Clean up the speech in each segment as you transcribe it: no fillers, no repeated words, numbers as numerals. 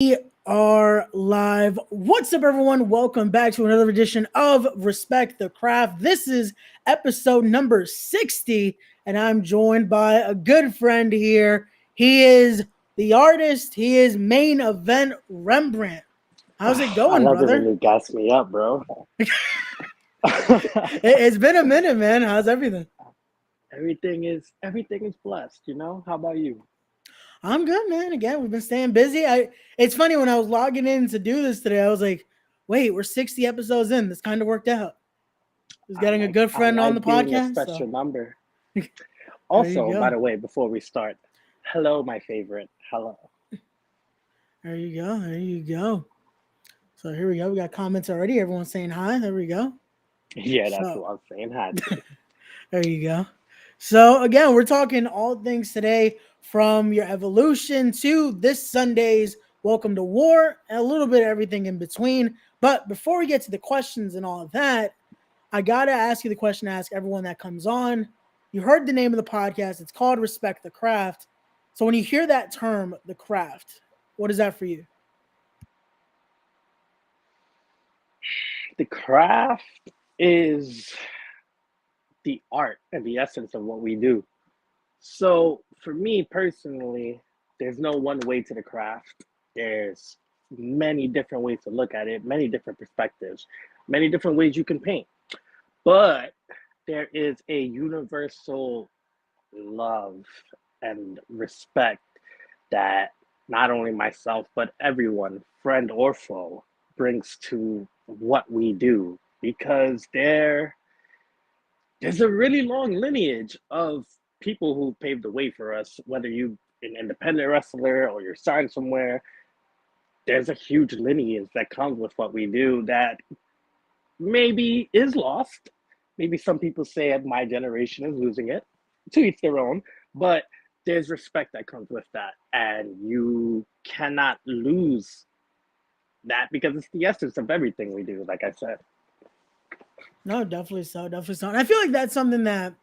We are live. What's up, everyone? Welcome back to another edition of Respect the Craft. This is episode number 60, and I'm joined by a good friend here. He is the artist, he is main event Rembrandt. How's it I going, love it when brother? you gas me up, bro. It's been a minute, man. How's everything? everything is blessed, you know? How about you? I'm good, man. Again, we've been staying busy. It's funny when I was logging in to do this today, I was like, wait, we're 60 episodes in. This kind of worked out. Just I getting a like good I friend on the like being a podcast. So special number. there you Also, by go. the way, before we start, hello, my favorite. Hello. There you go. There you go. So here we go. We got comments already. Everyone's saying hi. There we go. Yeah, that's So what I'm saying. Hi to. there you go. So again, we're talking all things today from your evolution to this Sunday's Welcome to War and a little bit of everything in between. But before we get to the questions and all of that, I gotta ask you the question I ask everyone that comes on. You heard the name of the podcast. It's called Respect the Craft. So when you hear that term, the craft, what is that for you? The craft is the art and the essence of what we do. So, for me personally, there's no one way to the craft. There's many different ways to look at it, many different perspectives, many different ways you can paint. But there is a universal love and respect that not only myself, but everyone, friend or foe, brings to what we do because there's a really long lineage of people who paved the way for us, whether you an independent wrestler or you're signed somewhere. There's a huge lineage that comes with what we do that maybe is lost. Maybe some people say my generation is losing it. To each their own, but there's respect that comes with that, and you cannot lose that because it's the essence of everything we do. Like I said, No, definitely so. Definitely so. And I feel like that's something that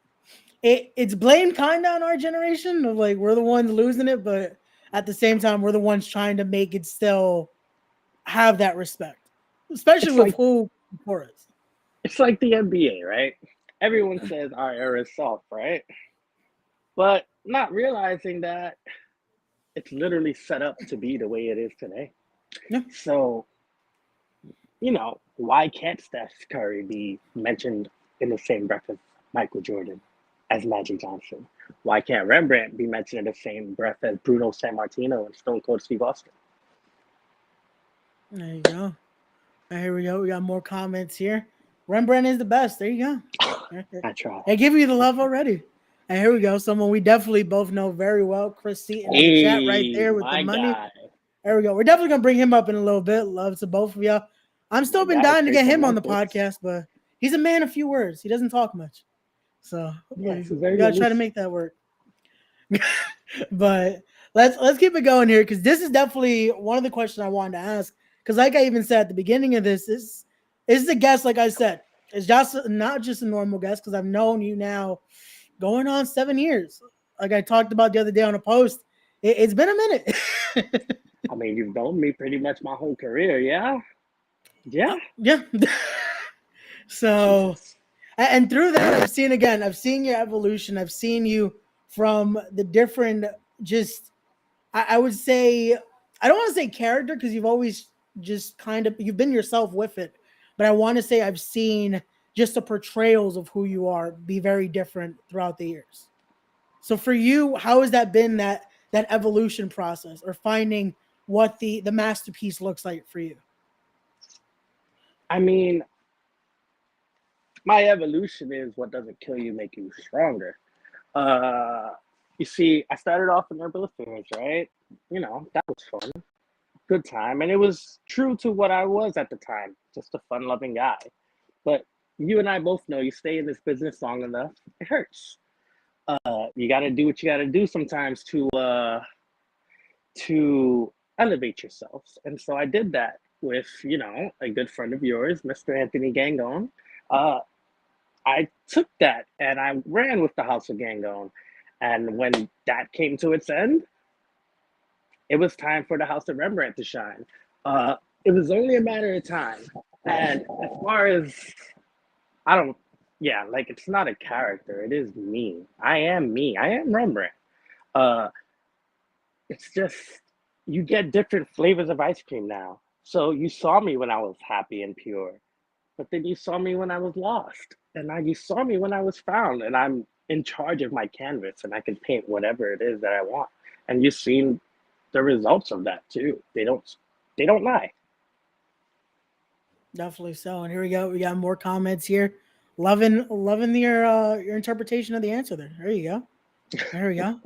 it's blamed kind of on our generation of like we're the ones losing it, but at the same time, we're the ones trying to make it still have that respect, especially it's with like who before us. it's like the NBA, right? Everyone says our era is soft, right? But not realizing that it's literally set up to be the way it is today. Yeah. So, why can't Steph Curry be mentioned in the same breath as Michael Jordan, as Magic Johnson? Why can't Rembrandt be mentioned in the same breath as Bruno San Martino and Stone Cold Steve Austin? There you go. And here we go. We got more comments here. Rembrandt is the best. There you go. I try. They give you the love already. And here we go. Someone we definitely both know very well. Chris Seaton in the chat right Hey, there with the my money. guy. There we go. We're definitely gonna bring him up in a little bit. Love to both of you. I'm My still been guy dying to straight get from him on the Memphis. podcast, but he's a man of few words. He doesn't talk much. So Yes, we very gotta try to elusive. make that work. But let's keep it going here because this is definitely one of the questions I wanted to ask. Because like I even said at the beginning of this is a guest, like I said, it's just not just a normal guest because I've known you now going on 7 years. Like I talked about the other day on a post, it's been a minute. I mean, you've known me pretty much my whole career, yeah? Yeah? Yeah. So Jesus. and through that, I've seen your evolution. I've seen you from the different, just, I would say, I don't want to say character because you've always just kind of, you've been yourself with it. But I want to say I've seen just the portrayals of who you are be very different throughout the years. So for you, how has that been that evolution process or finding what the masterpiece looks like for you? I mean, my evolution is what doesn't kill you make you stronger. Uh, you see, I started off in urban affairs, right? That was fun, good time, and it was true to what I was at the time, just a fun-loving guy. But you and I both know, you stay in this business long enough, it hurts. You got to do what you got to do sometimes to elevate yourselves, and so I did that with a good friend of yours, Mr. Anthony Gangone. Uh, I took that and I ran with the House of Gangone. And when that came to its end, it was time for the House of Rembrandt to shine. It was only a matter of time. And as far as I don't, yeah, like it's not a character. It is me. I am me. I am Rembrandt. Uh, it's just you get different flavors of ice cream now. So you saw me when I was happy and pure, but then you saw me when I was lost, and now you saw me when I was found, and I'm in charge of my canvas, and I can paint whatever it is that I want. And you've seen the results of that too. They don't lie. Definitely so. And here we go. We got more comments here. Loving your interpretation of the answer there. There you go. There we go.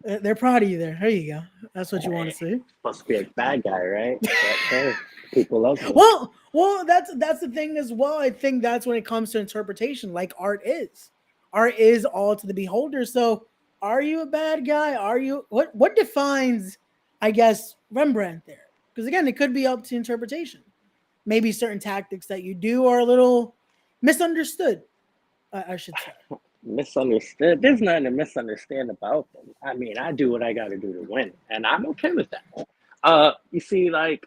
They're proud of you there. There you go. That's what you want Hey, to see. supposed to be a bad guy, right? But hey, people love me. Well, that's the thing as well. I think that's when it comes to interpretation, like art is. Art is all to the beholder. So, are you a bad guy? Are you what defines, I guess, Rembrandt there? Because again, it could be up to interpretation. Maybe certain tactics that you do are a little misunderstood. I should say. Misunderstood. There's nothing to misunderstand about them. I mean, I do what I got to do to win, and I'm okay with that. You see, like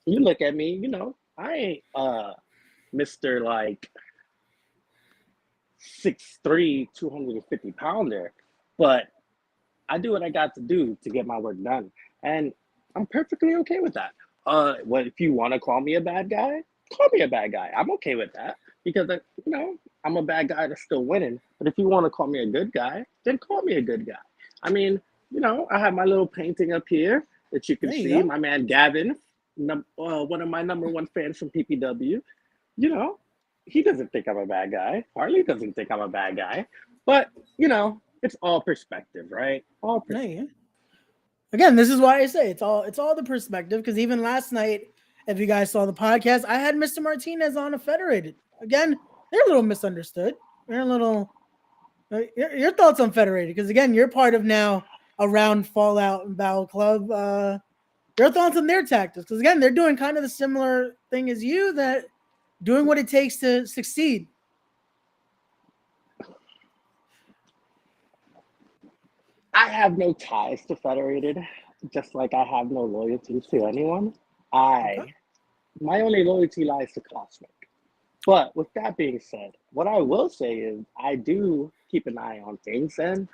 you look at me, I ain't Mister like 6'3", 250 pounder, but I do what I got to do to get my work done, and I'm perfectly okay with that. What if you want to call me a bad guy? Call me a bad guy. I'm okay with that because I'm a bad guy that's still winning. But if you want to call me a good guy, then call me a good guy. I mean, I have my little painting up here that you can There you see. go. My man Gavin, one of my number one fans from PPW, you know, he doesn't think I'm a bad guy. Harley doesn't think I'm a bad guy. But, it's all perspective, right? All There perspective. you go. Again, this is why I say it's all the perspective. Because even last night, if you guys saw the podcast, I had Mr. Martinez on a Federated. Again, they're a little misunderstood. They're a little. Your thoughts on Federated? Because again, you're part of now around Fallout and Battle Club. Your thoughts on their tactics? Because again, they're doing kind of the similar thing as you, that doing what it takes to succeed. I have no ties to Federated, just like I have no loyalty to anyone. I Okay. My only loyalty lies to Cosmic. But with that being said, what I will say is I do keep an eye on things, and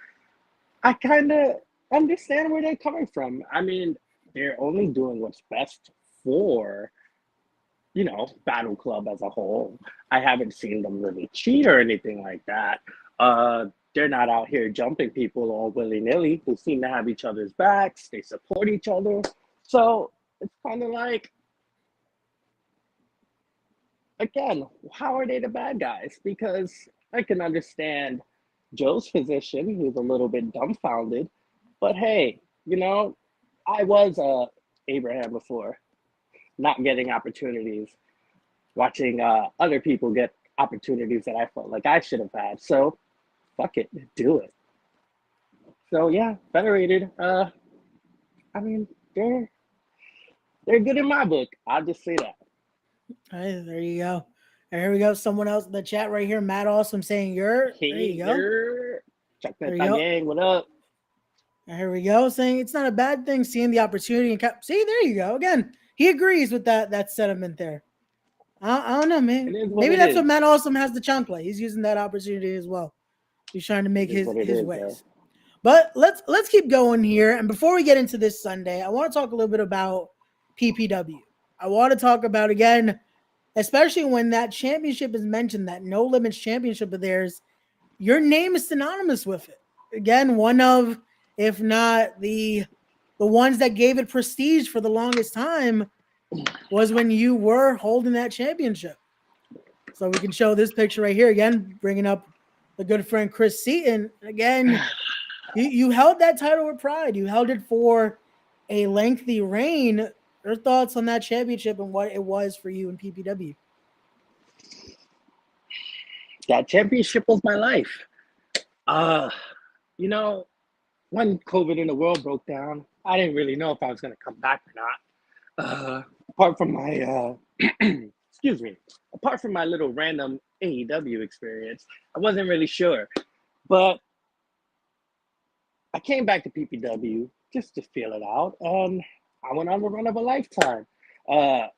I kind of understand where they're coming from. I mean, they're only doing what's best for, Battle Club as a whole. I haven't seen them really cheat or anything like that. They're not out here jumping people all willy nilly. They seem to have each other's backs. They support each other. So it's kind of like, again, how are they the bad guys? Because I can understand Joe's position. He's a little bit dumbfounded. But hey, I was Abraham before, not getting opportunities, watching other people get opportunities that I felt like I should have had. So fuck it, do it. So yeah, Federated. I mean, they're good in my book. I'll just say that. Hey, there you go. And here we go. Someone else in the chat right here, Matt Awesome saying you're. There Hey you go. there, check There that you go. gang. What up? And here we go, saying it's not a bad thing seeing the opportunity and see. There you go. Again, he agrees with that sentiment there. I don't know, It man. is what Maybe it that's what is. Matt Awesome has the chunk play. He's using that opportunity as well. He's trying to It make is his what it his is, though. ways. But let's keep going here. And before we get into this Sunday, I want to talk a little bit about PPW. I want to talk about again, especially when that championship is mentioned, that no limits championship of theirs. Your name is synonymous with it. Again, one of, if not the ones that gave it prestige for the longest time was when you were holding that championship. So we can show this picture right here again, bringing up the good friend Chris Seaton. Again, you held that title with pride. You held it for a lengthy reign. Your thoughts on that championship and what it was for you in PPW? That championship was my life. Uh, you know, when COVID in the world broke down, I didn't really know if I was gonna come back or not. Apart from my excuse me, apart from my little random AEW experience, I wasn't really sure. But I came back to PPW just to feel it out. And I went on the run of a lifetime. Uh,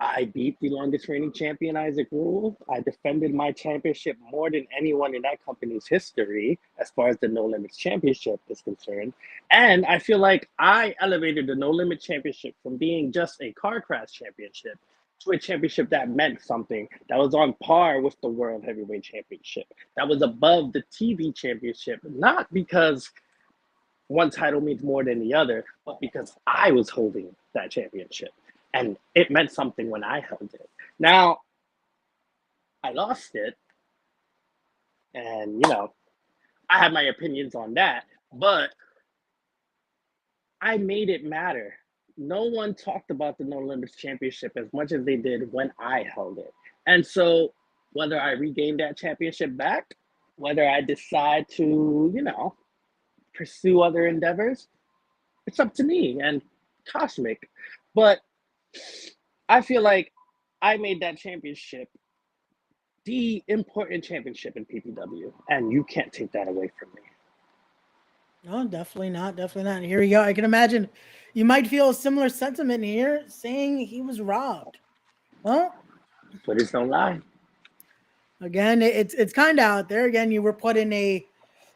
I beat the longest reigning champion, Isaac Rule. I defended my championship more than anyone in that company's history, as far as the No Limits Championship is concerned. And I feel like I elevated the No Limit Championship from being just a car crash championship to a championship that meant something, that was on par with the World Heavyweight Championship, that was above the TV Championship, not because one title means more than the other, but because I was holding that championship. And it meant something when I held it. Now, I lost it, and I have my opinions on that, but I made it matter. No one talked about the No Limits Championship as much as they did when I held it. And so, whether I regain that championship back, whether I decide to, pursue other endeavors, it's up to me and Cosmic. But I feel like I made that championship the important championship in PPW, and you can't take that away from me. No, definitely not. Definitely not. And here we go. I can imagine you might feel a similar sentiment here, saying he was robbed. Well, Footage don't lie. again, it's kind of out there. Again, you were put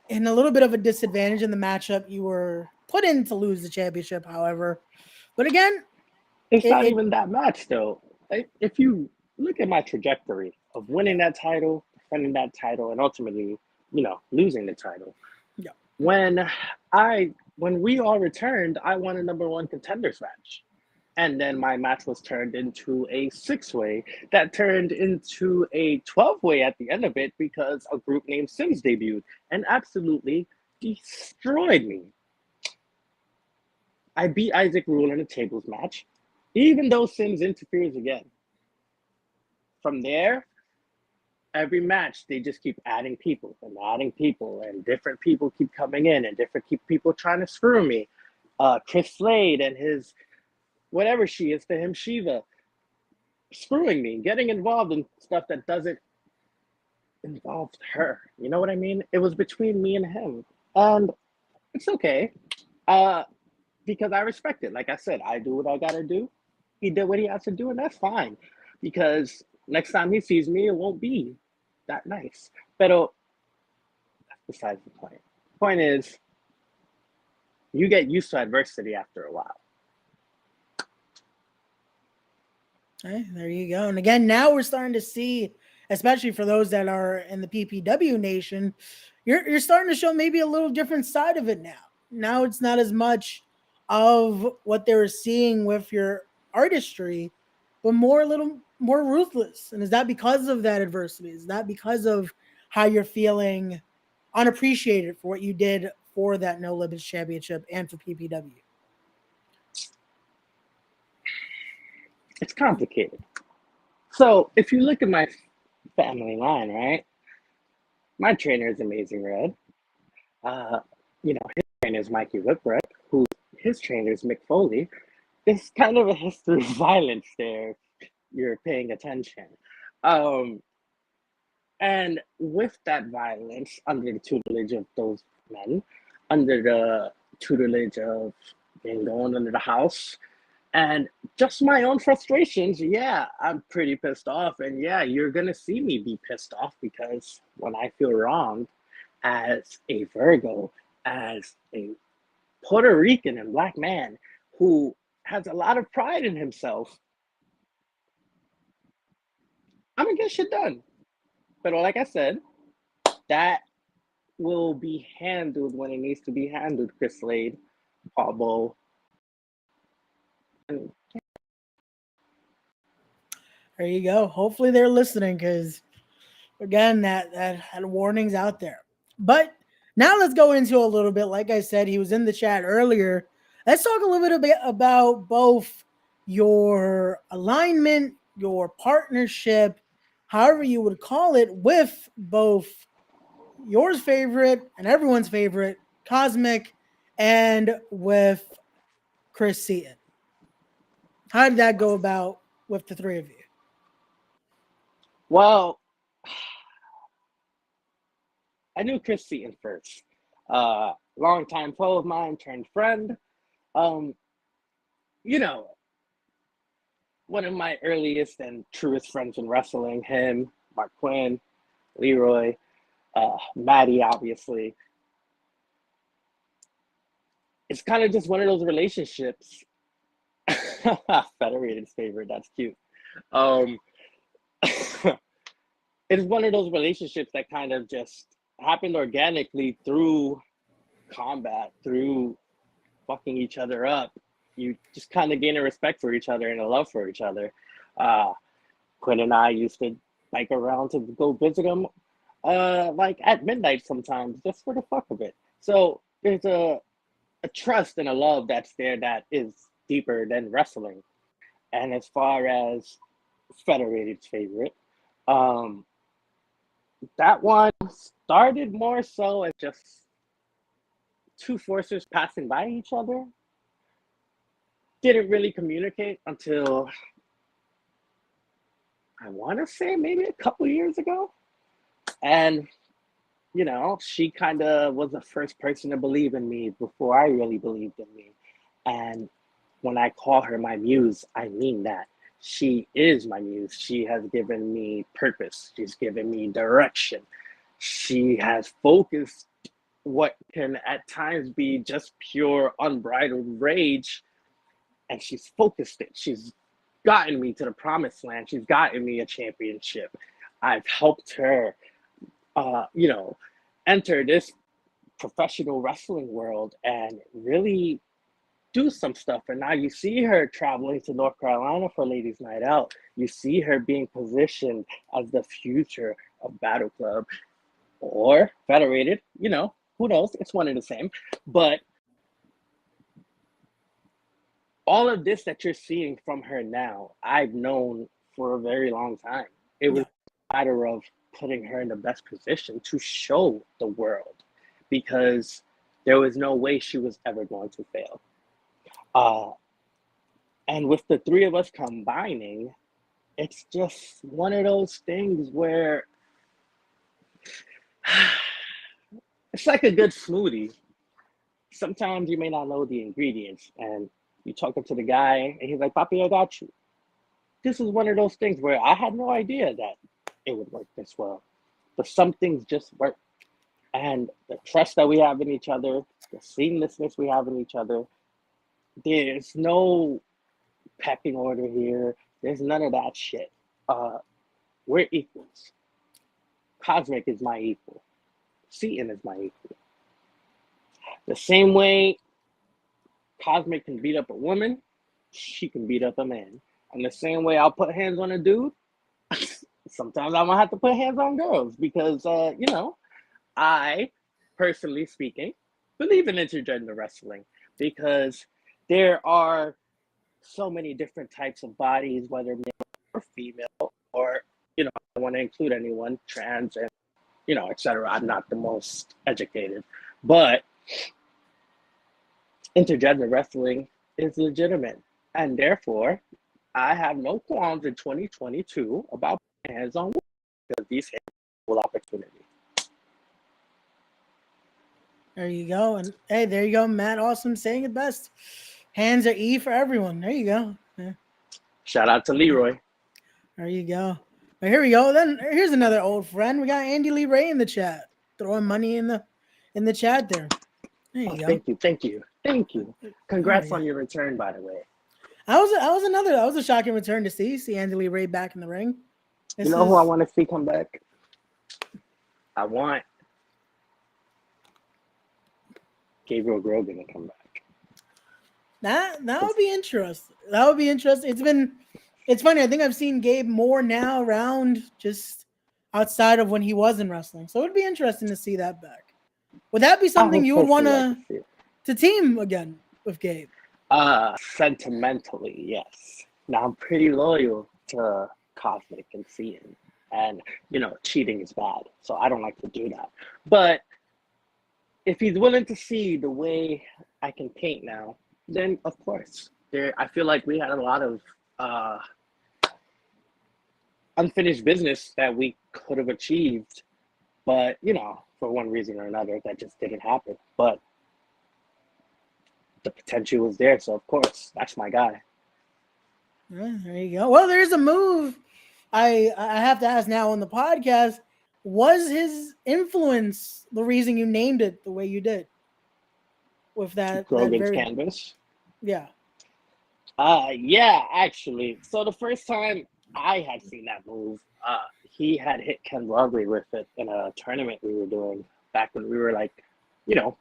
in a little bit of a disadvantage in the matchup. You were put in to lose the championship, however. But again, It's not it even that match, though. If you look at my trajectory of winning that title, defending that title, and ultimately, losing the title, yeah. when when we all returned, I won a number one contenders match. And then my match was turned into a 6-way that turned into a 12-way at the end of it because a group named Sims debuted and absolutely destroyed me. I beat Isaac Rule in a tables match, even though Sims interferes again. From there, every match they just keep adding people, and different people keep coming in, and different people trying to screw me. Chris Slade and his whatever she is to him, Shiva, screwing me, getting involved in stuff that doesn't involve her. You know what I mean? It was between me and him, and it's okay, uh, because I respect it. Like I said, I do what I gotta do. He did what he has to do, and that's fine. Because next time he sees me, it won't be that nice. Pero that's besides the point. Point is, you get used to adversity after a while. Okay, there you go. And again, now we're starting to see, especially for those that are in the PPW nation, you're starting to show maybe a little different side of it now. Now it's not as much of what they were seeing with your artistry, but more a little more ruthless. And is that because of that adversity? Is that because of how you're feeling unappreciated for what you did for that No Limits Championship and for PPW? It's complicated. So if you look at my family line, right? My trainer is Amazing Red. Uh, his trainer is Mikey Whipwreck, who his trainer is Mick Foley. There's kind of a history of violence there. You're paying attention. Um, and with that violence, under the tutelage of those men, under the tutelage of being going under the house, and just my own frustrations, yeah, I'm pretty pissed off. And yeah, you're going to see me be pissed off because when I feel wronged as a Virgo, as a Puerto Rican and Black man who has a lot of pride in himself, I'm going to get shit done. But like I said, that will be handled when it needs to be handled, Chris Slade, Paul Bow. And There you go. Hopefully they're listening because again, that warning's out there. But now let's go into a little bit. Like I said, he was in the chat earlier. Let's talk a little bit about both your alignment, your partnership, however you would call it, with both yours favorite and everyone's favorite, Cosmic, and with Chris Seaton. How did that go about with the three of you? well, I knew Chris Seaton first. Longtime foe of mine turned friend. Um, you know, one of my earliest and truest friends in wrestling, him, Mark Quinn, Leroy, Maddie, obviously. It's kind of just one of those relationships. Federated's favorite, that's cute. Um, it's one of those relationships that kind of just happened organically through combat, through fucking each other up. You just kind of gain a respect for each other and a love for each other. Uh, Quinn and I used to bike around to go visit him, like at midnight sometimes, just for the fuck of it. So there's a trust and a love that's there that is deeper than wrestling. And as far as Federated's favorite, um, that one started more so as just two forces passing by each other. Didn't really communicate until I want to say maybe a couple years ago. And, she kind of was the first person to believe in me before I really believed in me. And when I call her my muse, I mean that. She is my muse. She has given me purpose. She's given me direction. She has focused what can at times be just pure unbridled rage, and she's focused it. She's gotten me to the promised land. She's gotten me a championship. I've helped her, uh, you know, enter this professional wrestling world and really do some stuff. And now you see her traveling to North Carolina for Ladies Night Out. You see her being positioned as the future of Battle Club or Federated. Who knows? It's one and the same. But all of this that you're seeing from her now, I've known for a very long time. It was a matter of putting her in the best position to show the world, because there was no way she was ever going to fail. Uh, and with the three of us combining, it's just one of those things where it's like a good smoothie. Sometimes you may not know the ingredients, and you talking to the guy, and he's like, "Papi, I got you." This is one of those things where I had no idea that it would work this well, but some things just work. And the trust that we have in each other, the seamlessness we have in each other, there's no pecking order here. There's none of that shit. We're equals. Cosmic is my equal. Seaton is my equal. The same way Cosmic can beat up a woman, she can beat up a man. And the same way I'll put hands on a dude, sometimes I'm gonna have to put hands on girls because, I, personally speaking, believe in intergender wrestling because there are so many different types of bodies, whether male or female, or, I don't want to include anyone, trans, and, etc. I'm not the most educated, but intergender wrestling is legitimate. And therefore, I have no qualms in 2022 about hands on women because these hands are equal opportunity. There you go. And hey, there you go, Matt. Awesome saying it best. Hands are E for everyone. There you go. Yeah. Shout out to Leroy. There you go. But here we go. Then here's another old friend. We got Andy Lee Ray in the chat, throwing money in the chat there. There you go. Thank you. Congrats on your return, by the way. That was a shocking return to see Andy Lee Ray back in the ring. Who I want to see come back? I want Gabriel Grogan to come back. That would be interesting. That would be interesting. It's funny. I think I've seen Gabe more now around just outside of when he was in wrestling. So it would be interesting to see that back. Would that be something you would want to team again with Gabe? Sentimentally, yes. Now I'm pretty loyal to Cosmic and Seaton, and cheating is bad, so I don't like to do that. But if he's willing to see the way I can paint now, then of course. I feel like we had a lot of unfinished business that we could have achieved, but for one reason or another, that just didn't happen. But the potential was there. So of course, that's my guy. Yeah, there you go. Well, there's a move. I have to ask now on the podcast. Was his influence the reason you named it the way you did? With that Grogan's very canvas. yeah. Yeah, actually. So the first time I had seen that move, he had hit Ken Rodley with it in a tournament we were doing back when we were like,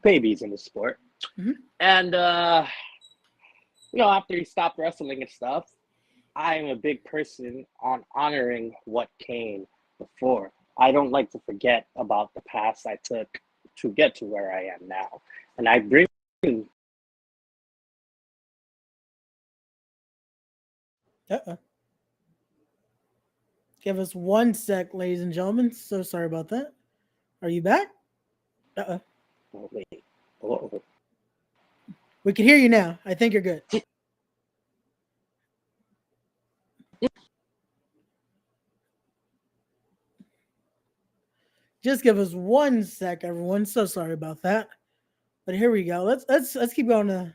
babies in the sport. Mhm. And after he stopped wrestling and stuff, I am a big person on honoring what came before. I don't like to forget about the paths I took to get to where I am now. And I bring Uh-uh. Give us one sec, ladies and gentlemen. So sorry about that. Are you back? Uh-uh. oh, wait. Oh, We can hear you now. I think you're good. Just give us one sec, everyone. So sorry about that. But here we go. Let's keep going to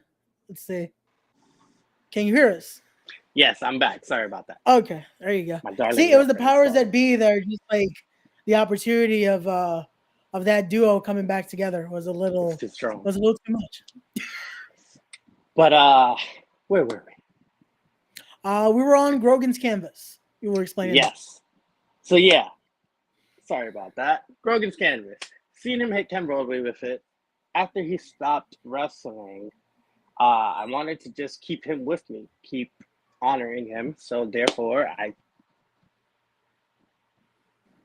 let's see. Can you hear us? yes, I'm back. Sorry about that. Okay, there you go. My darling See, it was the girlfriend is powers that calling. be there, just like the opportunity of that duo coming back together was a It's little too strong. was a little too much. But where were we? We were on Grogan's canvas. You were explaining that. Yes. So yeah, sorry about that. Grogan's canvas. Seen him hit Ken Broadway with it. After he stopped wrestling, I wanted to just keep him with me, keep honoring him. So therefore, I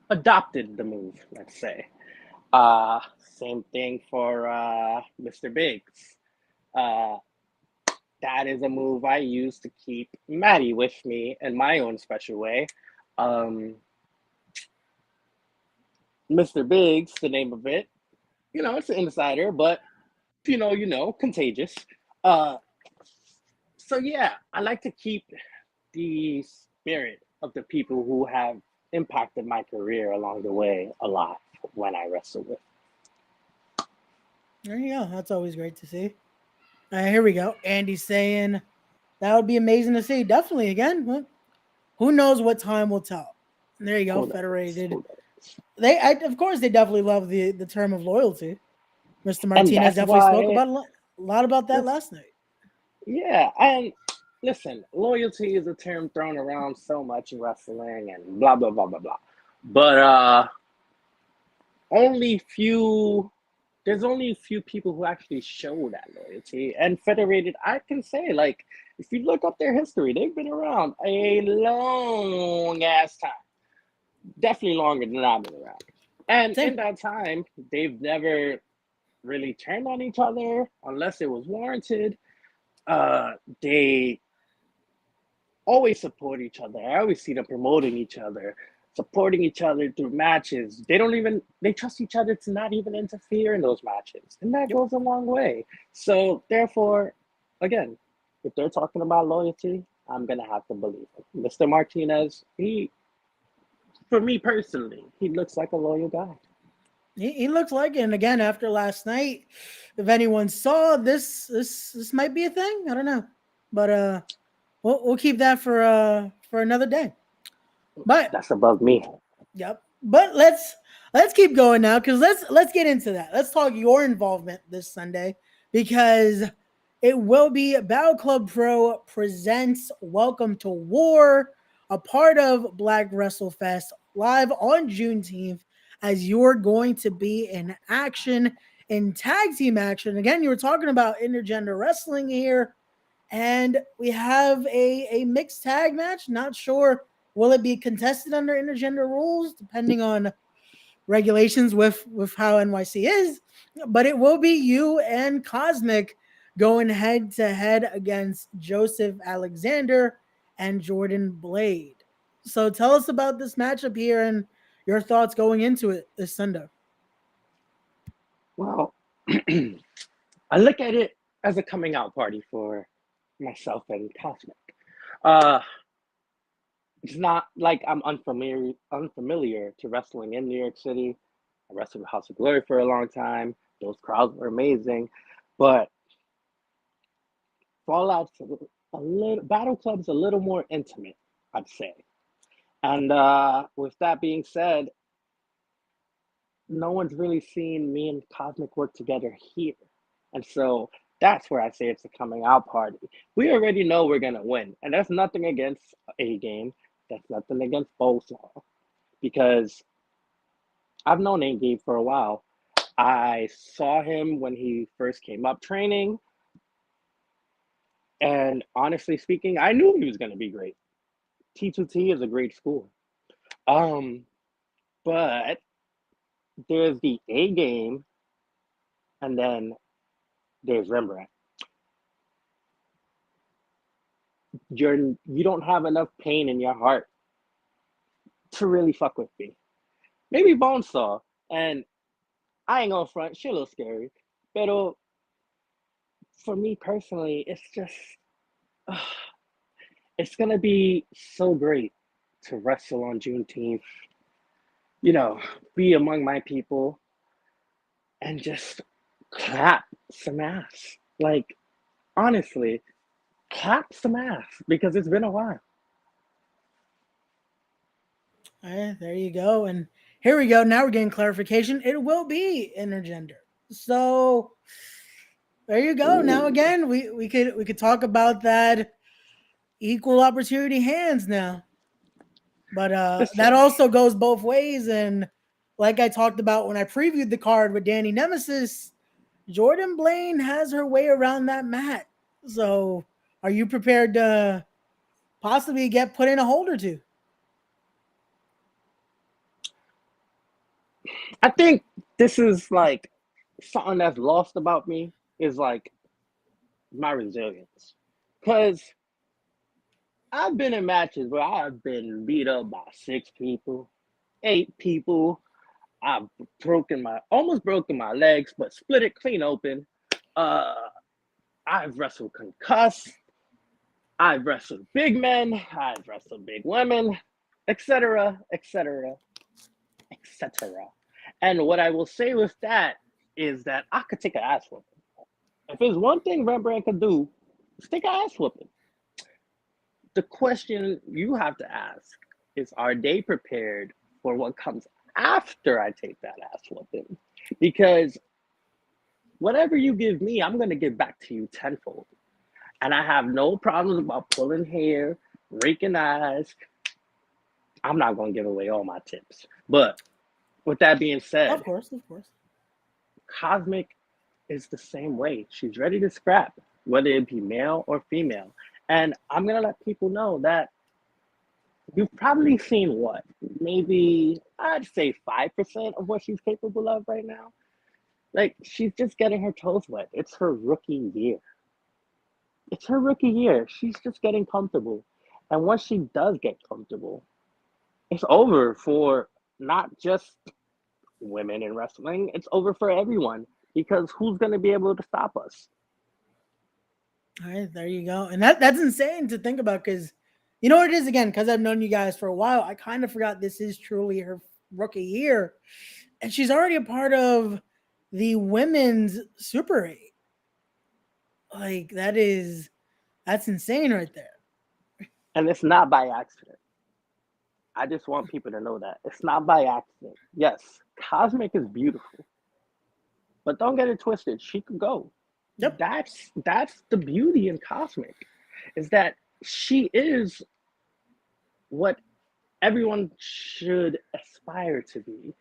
adopted the move. Let's say. Same thing for Mr. Biggs. Uh, that is a move I use to keep Maddie with me in my own special way. Um, Mr. Biggs, the name of it. It's an insider, but if you know, contagious. Uh, so yeah, I like to keep the spirit of the people who have impacted my career along the way alive when I wrestle with. There you go. That's always great to see. Here we go. Andy saying that would be amazing to see. Definitely again. Well, who knows what time will tell. There you go. Who knows? Federated. Who knows? Of course, they definitely love the term of loyalty. Mr. And Martinez that's definitely spoke why, about a lot about that this, last night. yeah, and listen, loyalty is a term thrown around so much in wrestling and blah blah blah blah blah. But only few there's only a few people who actually show that loyalty. And Federated, I can say, like, if you look up their history, they've been around a long ass time. Definitely longer than I've been around. And in Same. that time, they've never really turned on each other unless it was warranted. They always support each other. I always see them promoting each other, supporting each other through matches. They trust each other to not even interfere in those matches. And that Yep. goes a long way. So therefore, again, if they're talking about loyalty, I'm gonna have to believe it. Mr. Martinez, for me personally, he looks like a loyal guy. He looks like it. And again, after last night, if anyone saw this might be a thing. I don't know. But we'll keep that for another day. But That's above me. yep. But let's keep going now because let's get into that. Let's talk your involvement this Sunday because it will be Battle Club Pro presents Welcome to War, a part of Black Wrestle Fest live on Juneteenth, as you're going to be in action in tag team action. Again, you were talking about intergender wrestling here, and we have a mixed tag match. Not sure will it be contested under intergender rules, depending on regulations with how NYC is, but it will be you and Cosmic going head to head against Joseph Alexander and Jordan Blade. So tell us about this matchup here and your thoughts going into it this Sunday. Well, I look at it as a coming out party for myself and Cosmic. Uh, it's not like I'm unfamiliar to wrestling in New York City. I wrestled with House of Glory for a long time. Those crowds were amazing. But Fallout's a little Battle Club's a little more intimate, I'd say. And with that being said, no one's really seen me and Cosmic work together here. And so that's where I say it's a coming out party. We already know we're gonna win. And that's nothing against A Game. That's nothing against Boslaw. Because I've known A Game for a while. I saw him when he first came up training. And honestly speaking, I knew he was gonna be great. T2T is a great school. Um, but there's the A Game and then there's Rembrandt. You don't have enough pain in your heart to really fuck with me. Maybe Bonesaw, and I ain't gonna front, she a little scary. But for me personally, it's just it's gonna be so great to wrestle on Juneteenth, be among my people and just clap some ass. Like, honestly, clap some ass because it's been a while. All right, there you go. And here we go. Now we're getting clarification. It will be intergender. So there you go. Now Ooh, again, we could talk about that equal opportunity hands now. But that listen, also goes both ways. And like I talked about when I previewed the card with Danny Nemesis, Jordan Blaine has her way around that mat. So are you prepared to possibly get put in a hold or two? I think this is like something that's lost about me is like my resilience. Because I've been in matches where I've been beat up by 6 people, 8 people. I've almost broken my legs, but split it clean open. Uh, I've wrestled concussed. I've wrestled big men. I've wrestled big women, etc., etc., etc. And what I will say with that is that I could take an ass whooping. If there's one thing Rembrandt could do, it's take an ass whooping. The question you have to ask is, are they prepared for what comes after I take that ass whooping? Because whatever you give me, I'm going to give back to you tenfold. And I have no problems about pulling hair, raking eyes. I'm not going to give away all my tips. But with that being Of said, course, of course. Cosmic is the same way. She's ready to scrap, whether it be male or female. And I'm going to let people know that you've probably seen what? Maybe I'd say 5% of what she's capable of right now. Like, she's just getting her toes wet. It's her rookie year. It's her rookie year. She's just getting comfortable. And once she does get comfortable, it's over for not just women in wrestling, it's over for everyone because who's going to be able to stop us? All right, there you go. And that's insane to think about because you know what it is again, because I've known you guys for a while, I kind of forgot this is truly her rookie year. And she's already a part of the women's Super 8. Like that's insane right there. And it's not by accident. I just want people to know that it's not by accident. Yes, Cosmic is beautiful, but don't get it twisted. She could go. Yep. That's the beauty in Cosmic, is that she is what everyone should aspire to be: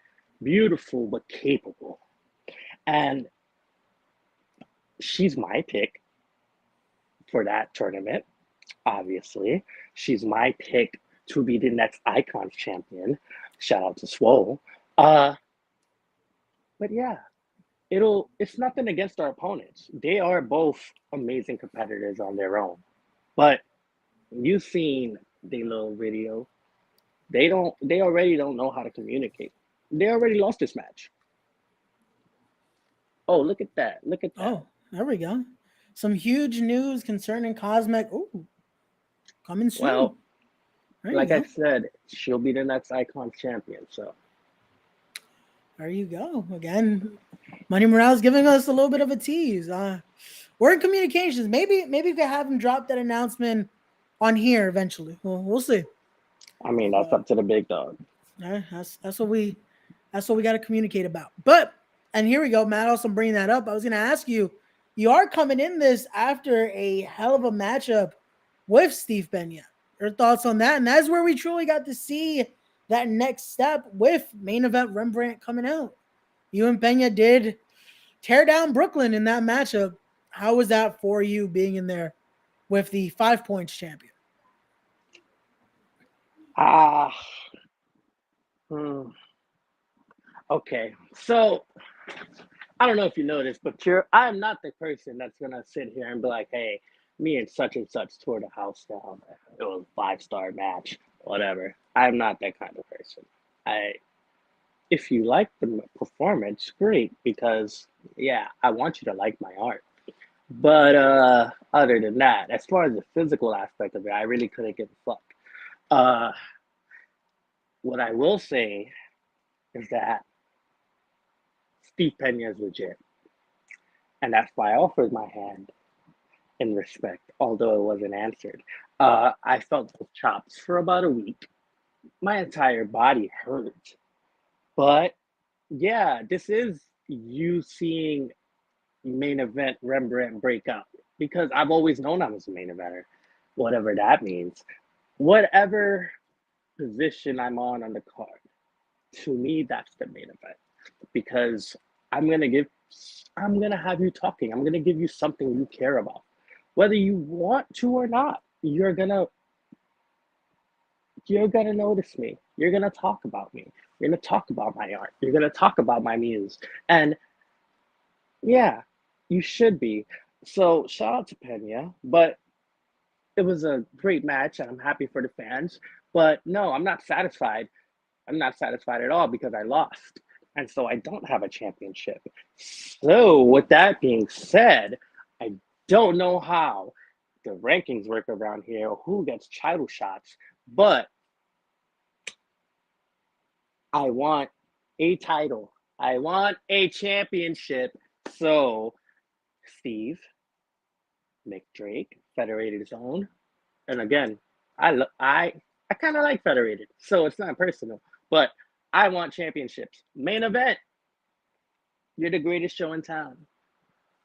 beautiful but capable. And she's my pick for that tournament. Obviously, she's my pick to be the next Icons champion. Shout out to Swole. Uh, but yeah, it's nothing against our opponents. They are both amazing competitors on their own. But you've seen the little video. They already don't know how to communicate. They already lost this match. Oh, look at that. Look at that. Oh, there we go. Some huge news concerning Cosmic. Ooh, coming soon. Well, There you like I go. said, she'll be the next Icons champion. So There you go. Again, Money Morales giving us a little bit of a tease. we're in communications. Maybe we could have him drop that announcement on here eventually. We'll see. I mean, that's But up to the big dog. that's what we got to communicate about. But and here we go, Matt. Also bringing that up, I was going to ask you. You are coming in this after a hell of a matchup with Steve Pena. Your thoughts on that? And that's where we truly got to see that next step with main event Rembrandt coming out. You and Pena did tear down Brooklyn in that matchup. How was that for you being in there with the 5 points champion? Ah, hmm. Okay. So I don't know if you noticed, but I'm not the person that's gonna sit here and be like, hey, me and such tore the house down. It was a 5-star match, whatever. I'm not that kind of person. I If you like the performance, great, because yeah, I want you to like my art. But other than that, as far as the physical aspect of it, I really couldn't give a fuck. Uh, what I will say is that Steve Pena is legit, and that's why I offered my hand in respect, although it wasn't answered. I felt those chops for about a week. My entire body hurt, but yeah, this is you seeing main event Rembrandt break up because I've always known I was a main eventer, whatever that means. Whatever position I'm on the card, to me, that's the main event because I'm gonna give, I'm gonna have you talking. I'm gonna give you something you care about, whether you want to or not. You're gonna notice me. You're gonna talk about me. You're gonna talk about my art. You're gonna talk about my muse, and yeah, you should be. So shout out to Pena, but it was a great match, and I'm happy for the fans. But no, I'm not satisfied. I'm not satisfied at all because I lost. And so I don't have a championship. So, with that being said, I don't know how the rankings work around here or who gets title shots, but I want a title. I want a championship. So, Steve, Nick Drake, Federated Zone, and again, I kind of like Federated, so it's not personal, but I want championships. Main event, you're the greatest show in town.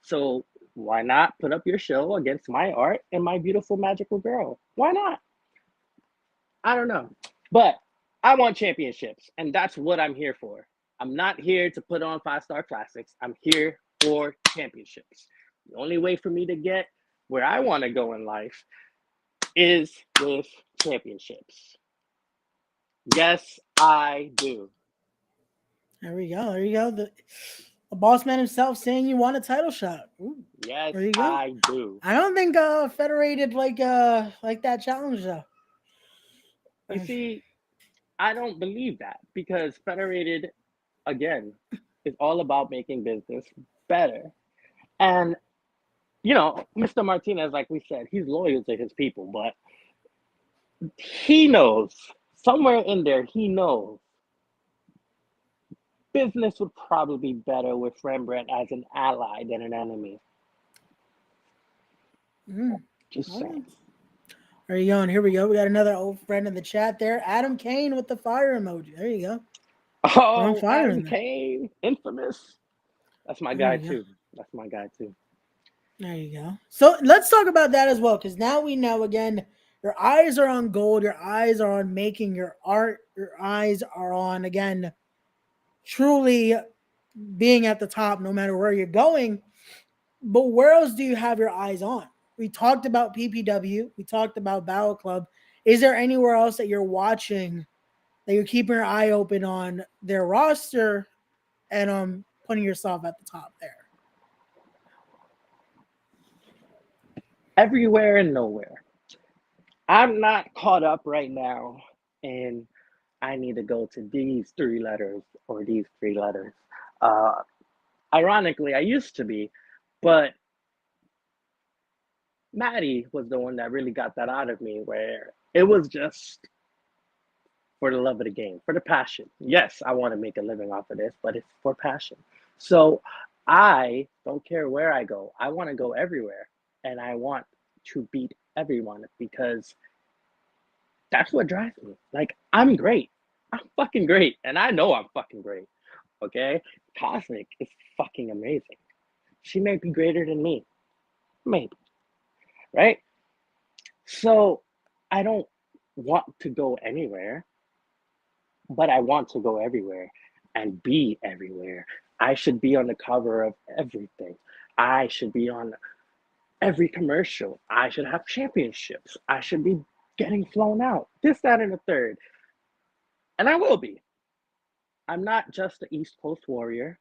So why not put up your show against my art and my beautiful magical girl? Why not? I don't know. But I want championships, and that's what I'm here for. I'm not here to put on 5-star classics. I'm here for championships. The only way for me to get where I want to go in life is with championships. Yes, I do. There we go. There you go. The boss man himself saying you want a title shot. Ooh, Yes, there you go. I do. I don't think Federated like that challenge though. You see, I don't believe that because Federated, again, is all about making business better. And, Mr. Martinez, like we said, he's loyal to his people, but he knows, somewhere in there, he knows business would probably be better with Rembrandt as an ally than an enemy. Mm, Just okay. saying. There you go. And here we go. We got another old friend in the chat there, Adam Kane with the fire emoji. There you go. Throwing Oh, fire Adam in there. Kane, infamous. That's my There guy you go. too. That's my guy too. There you go. So let's talk about that as well, because now we know again, your eyes are on gold, your eyes are on making your art, your eyes are on again truly being at the top no matter where you're going. But where else do you have your eyes on? We talked about PPW, we talked about Battle Club. Is there anywhere else that you're watching that you're keeping your eye open on their roster and putting yourself at the top there? Everywhere and nowhere. I'm not caught up right now and I need to go to these 3 letters or these 3 letters. Uh, Ironically, I used to be, but Maddie was the one that really got that out of me where it was just for the love of the game, for the passion. Yes, I want to make a living off of this, but it's for passion. So I don't care where I go. I want to go everywhere, and I want to beat everyone because that's what drives me. Like, I'm great. I'm fucking great, and I know I'm fucking great. Okay, Cosmic is fucking amazing. She may be greater than me, maybe, right? So I don't want to go anywhere, but I want to go everywhere and be everywhere. I should be on the cover of everything. I should be on every commercial. I should have championships. I should be getting flown out. This, that, and the third. And I will be. I'm not just the East Coast warrior.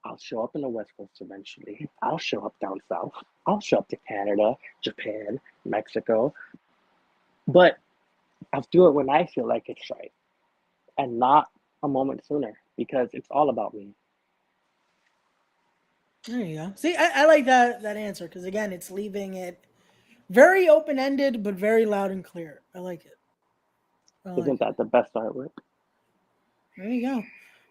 I'll show up in the West Coast eventually. I'll show up down south. I'll show up to Canada, Japan, Mexico. But I'll do it when I feel like it's right and not a moment sooner because it's all about me. There you go. See, I like that answer because again, it's leaving it very open ended, but very loud and clear. I like it. I like Isn't it. that the best artwork? There you go.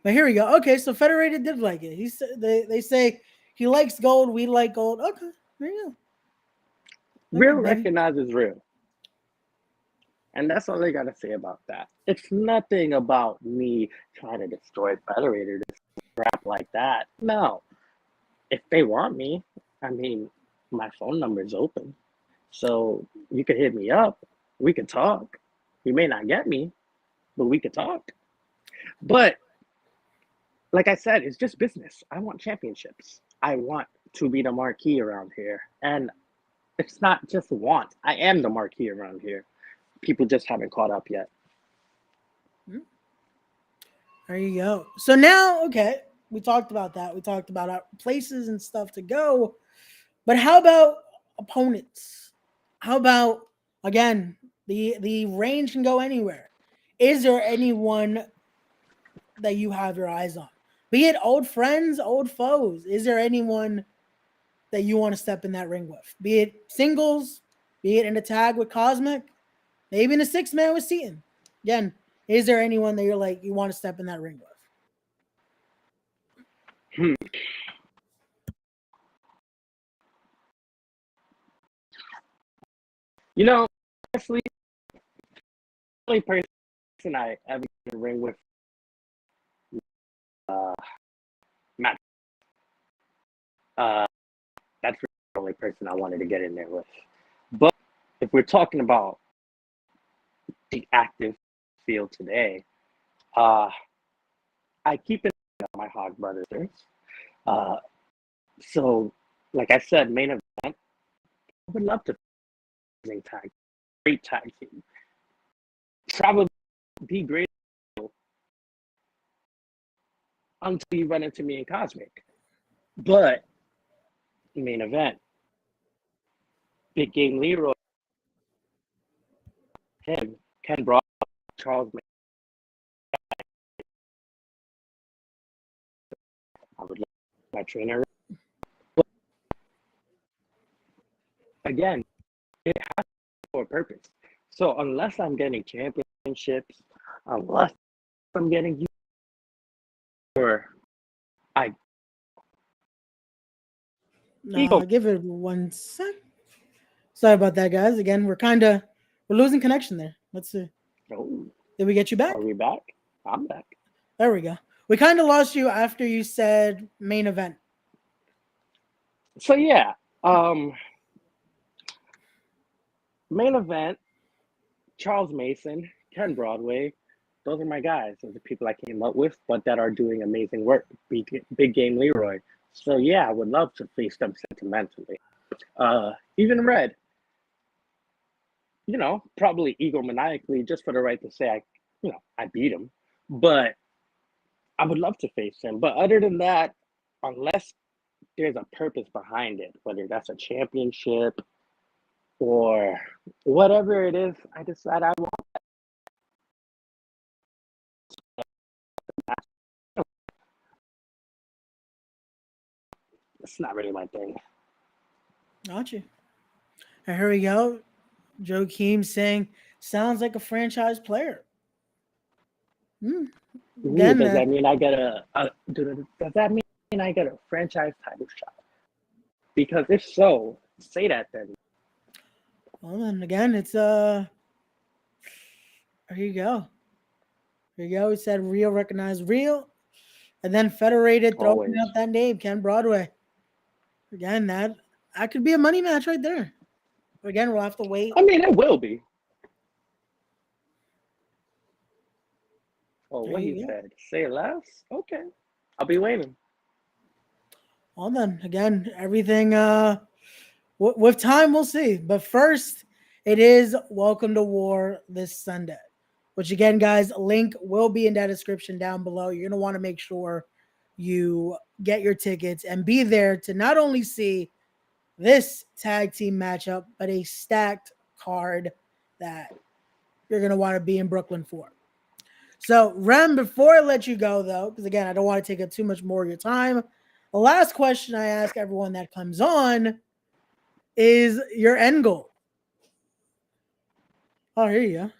But here we go. Okay, so Federated did like it. They say he likes gold. We like gold. Okay, there you go. Real Okay, baby. recognizes real. And that's all I gotta say about that. It's nothing about me trying to destroy Federator to crap like that. No. If they want me, I mean, my phone number is open. So you could hit me up. We could talk. You may not get me, but we could talk. But like I said, it's just business. I want championships. I want to be the marquee around here. And it's not just want. I am the marquee around here. People just haven't caught up yet. There you go. So now, okay, we talked about that. We talked about our places and stuff to go. But how about opponents? How about again the range can go anywhere. Is there anyone that you have your eyes on? Be it old friends, old foes. Is there anyone that you want to step in that ring with? Be it singles, be it in a tag with Cosmic, maybe in a 6-man with Seaton. Again, is there anyone that you're like you want to step in that ring with? Hmm. You know, honestly, the only person I ever in the ring with, uh, Matt. Uh, that's the only person I wanted to get in there with. But if we're talking about the active field today, uh, I keep it on my Hog Brothers. Uh, so, like I said, main event, I would love to tag, great tag team. Probably be great until you run into me in Cosmic. But main event, big game Leroy, him, Ken Broad, Charles. I would love my trainer. But again, it has for a purpose. So unless I'm getting championships, unless I'm getting you, or I ego. No, give it 1 sec. Sorry about that, guys. Again, we're losing connection there. Let's see. Oh, Did we get you are back? we back? I'm back. There we go. We kind of lost you after you said main event. So yeah, um, main event, Charles Mason, Ken Broadway. Those are my guys. Those are people I came up with, but that are doing amazing work. Big Game Leroy. So yeah, I would love to face them sentimentally. Even Red, probably egomaniacally, just for the right to say I beat him. But I would love to face him. But other than that, unless there's a purpose behind it, whether that's a championship or whatever it is, I decide I want. It's not really my thing. Got you. And here we go. Joe Keem saying, sounds like a franchise player. Hmm. Ooh, Again, does that mean I get does that mean I get a franchise title shot? Because if so, say that then. well, then again, it's there you go. There you go. He said real, recognize real, and then federated throwing Always. out that name, Ken Broadway. Again, that could be a money match right there. But again, we'll have to wait. I mean, it will be. Oh, There what he you go. said. Say less? Okay. I'll be waiting. Well, then again, everything with time we'll see. But first, it is Welcome to War this Sunday, which again, guys, link will be in that description down below. You're gonna want to make sure you get your tickets and be there to not only see this tag team matchup, but a stacked card that you're gonna want to be in Brooklyn for. So, Rem, before I let you go, though, because again, I don't want to take up too much more of your time, the last question I ask everyone that comes on is your end goal. Oh, here you go.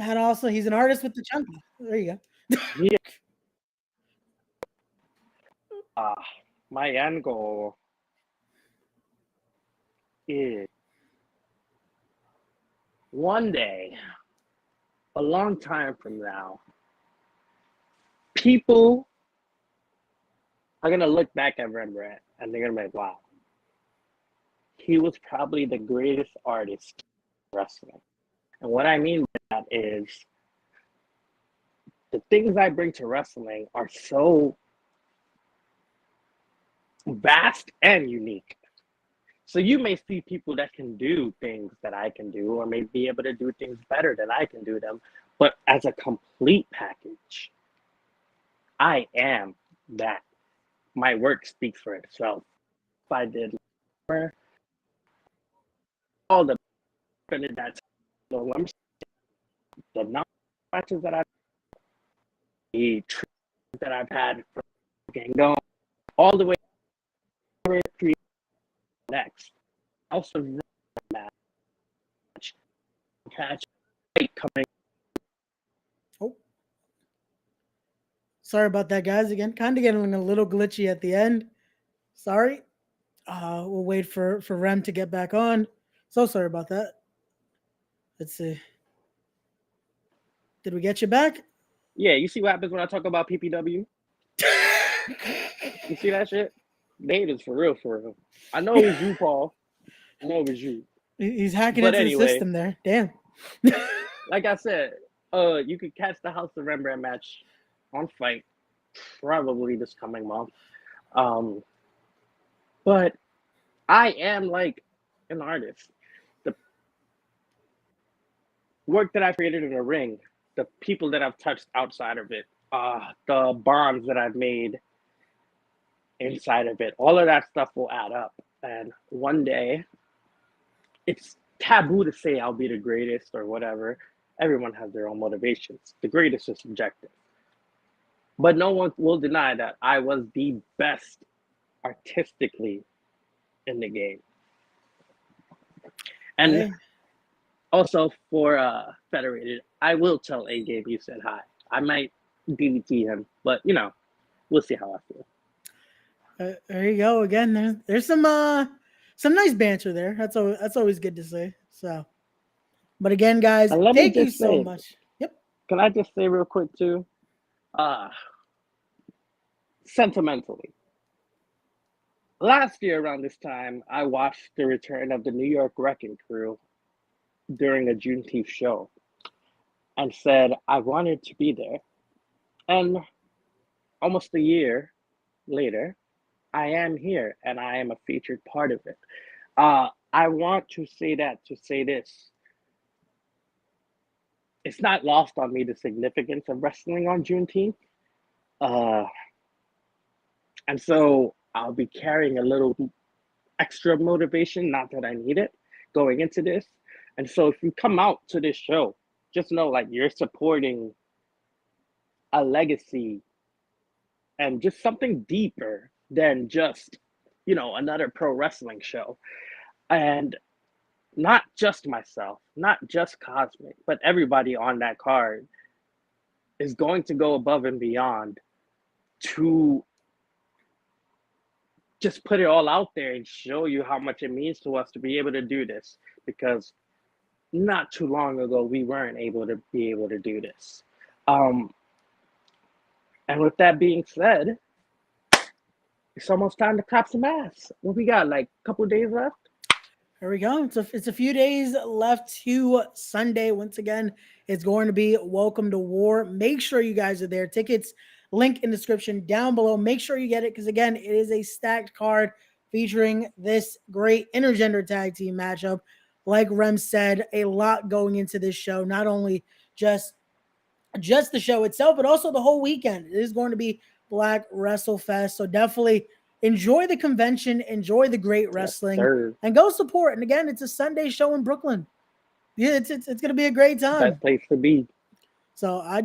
And also, he's an artist with the chunky. There you go. Yeah. My end goal is one day, a long time from now, people are gonna look back at Rembrandt and they're gonna be like, wow, he was probably the greatest artist in wrestling. And what I mean by that is the things I bring to wrestling are so vast and unique. So you may see people that can do things that I can do, or may be able to do things better than I can do them. But as a complete package, I am that. My work speaks for itself. If I did all the that the matches that I've the that I've had from getting going all the way to next. Also match catch coming. Oh, sorry about that, guys. Again, kind of getting a little glitchy at the end. Sorry. We'll wait for Rem to get back on. So sorry about that. Let's see. Did we get you back? Yeah, you see what happens when I talk about PPW? You see that shit? They is for real, for real. I know it was you, Paul. I know it was you. He's hacking But into the anyway, system there. Damn. like I said, you could catch the House of Rembrandt match on Fight probably this coming month. But I am like an artist. The work that I've created in the ring, the people that I've touched outside of it, the bonds that I've made inside of it, all of that stuff will add up. And one day, it's taboo to say I'll be the greatest or whatever. Everyone has their own motivations. The greatest is subjective. But no one will deny that I was the best artistically in the game. And Hey, also for Federated, I will tell A Game you said hi. I might DDT him, but we'll see how I feel. there you go. Again, there's some nice banter there. That's always good to see. So, but again, guys, And let me thank you just so say, much. Yep. can I just say real quick too? Sentimentally, last year around this time, I watched the return of the New York Wrecking Crew during a Juneteenth show and said I wanted to be there. And almost a year later, I am here and I am a featured part of it. I want to say that to say this. It's not lost on me the significance of wrestling on Juneteenth. Uh, and so I'll be carrying a little extra motivation, not that I need it, going into this. And so if you come out to this show, just know like you're supporting a legacy and just something deeper than just, another pro wrestling show. And not just myself, not just Cosmic, but everybody on that card is going to go above and beyond to just put it all out there and show you how much it means to us to be able to do this, because not too long ago we weren't able to be able to do this. Um, and with that being said, it's almost time to clap some ass. What we got? Like a couple days left? Here we go. It's a few days left to Sunday. Once again, it's going to be Welcome to War. Make sure you guys are there. Tickets, link in description down below. Make sure you get it because, again, it is a stacked card featuring this great intergender tag team matchup. Like Rem said, a lot going into this show. Not only just the show itself, but also the whole weekend. It is going to be Black Wrestle Fest. So definitely enjoy the convention, enjoy the great Yes, wrestling, sir. and go support. And again, it's a Sunday show in Brooklyn. Yeah, it's going to be a great time. Best place to be. So I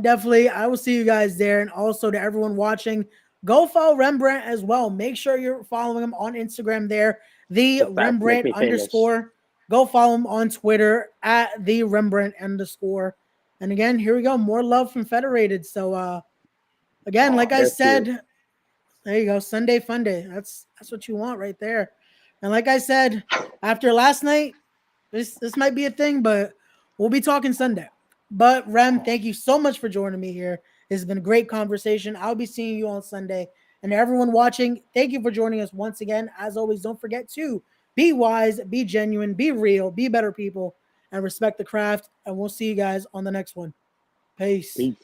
will see you guys there. And also to everyone watching, go follow Rembrandt as well. Make sure you're following him on Instagram there, the The facts make Rembrandt me famous. _. Go follow him on Twitter at the Rembrandt _. And again, here we go. More love from Federated. So again, like I said, there you go. Sunday fun day. That's what you want right there. And like I said, after last night, this might be a thing, but we'll be talking Sunday. But Rem, thank you so much for joining me here. This has been a great conversation. I'll be seeing you on Sunday. And everyone watching, thank you for joining us once again. As always, don't forget to be wise, be genuine, be real, be better people, and respect the craft. And we'll see you guys on the next one. Peace. Peace.